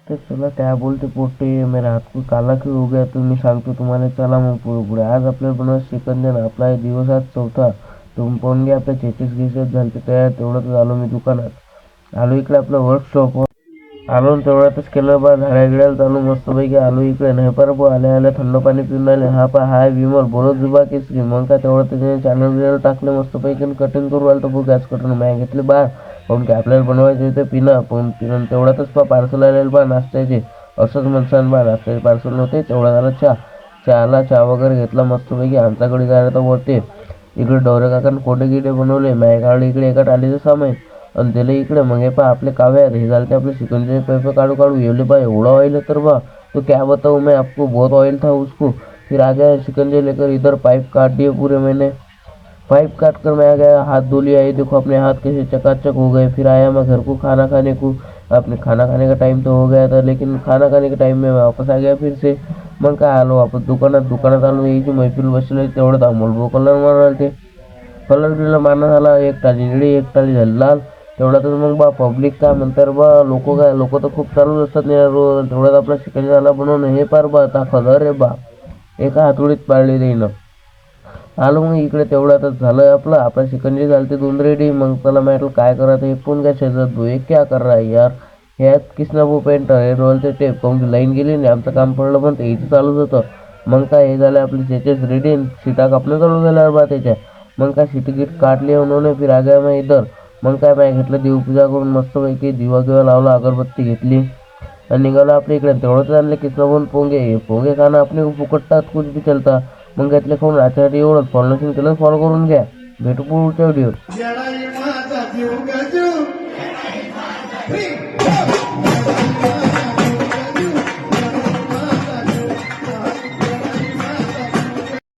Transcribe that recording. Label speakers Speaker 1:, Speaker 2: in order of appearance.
Speaker 1: तर चला काय बोलते पोट्टे, मेरा हात को काला क्यों हो गया, तर मी सांगतो तुम्हाला. चला मग पुढे पुढे. आज आपल्याला बनवायचं सेकंद आहे ना, आपला आहे दिवस आज चौथा. तुम्ही पाहून घ्या आपल्या 33 झाले तयार. तेवढंच आलो मी दुकानात. आलो इकडे आपलं वर्कशॉपवर. आलो आणि तेवढ्यातच केलं बा झाड्या गिड्याला चालू मस्तपैकी. आलो इकडे नाही पर आल्या आल्या थंड पाणी पिऊन राहिले. हा पा हाय विमल बोलत जुबा केसरी. मग काय तेवढं त्याच्याने चॅनल बिनल टाकले मस्तपैकी आणि कटिंग करू आलं तर गॅस कटून मॅ घेतले बाहेर. पण काय आपल्याला बनवायचे होते पिणं. पण पिणं तेवढ्यातच पार्सल आलेलं बा नाश्त्याचे. असंच म्हणसान बा नाश्त्याचे पार्सल नव्हते. तेवढा झाला चहा वगैरे घेतला मस्तपैकी. आमच्याकडे जायला तर वरते इकडे डवरे काकाने कोटे गिडे बनवले. मॅ काढले इकडे एका टालीचं सामान आणि त्याला इकडे. मग हे पा आपले काव्यात हे झाले ते आपले शिकंजीचे पैसे काढू काढू येवले बा. एवढा ऑइल है तर बा, तो क्या बताऊँ मैं आपको, बहुत ऑयल था उसको. फिर आ गया शिकंजे लेकर इधर, पाइप काट दिए पूरे मैंने. पाइप काट कर मैं आ गया, हाथ धो लिया. ये देखो अपने हाथ कैसे चकाचक हो गए. फिर आया मैं घर को खाना खाने को. अपने खाना खाने का टाइम तो हो गया था, लेकिन खाना खाने के टाइम में मैं वापस आ गया फिर से. मग काय आलो वापस दुकानात आलो. याची मैफिल बसली तेवढ्यात अमोल भाऊ कलर मारायला ते. कलर बिलर मारणं झाला. एक टाली निळी एक टाली झाली लाल. तेवढ्यातच मग बा पब्लिक काय म्हणतात बा, लोक तर खूप चालूच असतात रोज. तेवढ्यात आपला शिकंजी झाला बनवून. हे पार बा आता कलर रे बा, एका हातोडीत पाळली देईन. आलो मग इकडे. तेवढ्यातच झालं आपला शिकंजी झाली ते 2 रेडी. मग त्याला म्हटलं काय करायचं, हे पण काय शेजात भाऊ हे क्या कर रहा है यार, ह्यात किसना वो पेंट हे रोलचे टेप. काहून की लाईन गेली नाही, आमचं काम पडलं पण ते इथं चालूच होतं. मग काय हे झालं आपली त्याचेच रेडी. सीटा कापणं चालू झाल्यावर बा त्याच्या. मग काय सीट गीट काढली उन्होंने. फिर आ गया मैं इधर. मग काय मी घेतलं देवपूजा करून मस्तपैकी. दिवा गिवा लावला, अगरबत्ती घेतली आणि निघालो आपल्या इकडे. तेवढंच आणले किसना पोंगे खाणं आपले फुकटतात कुछ भी चलता. मग घेतले खाऊन. आजच्यासाठी एवढंच. फॉलो नसेल केलं फॉलो करून घ्या. भेटू पुढच्या व्हिडिओ.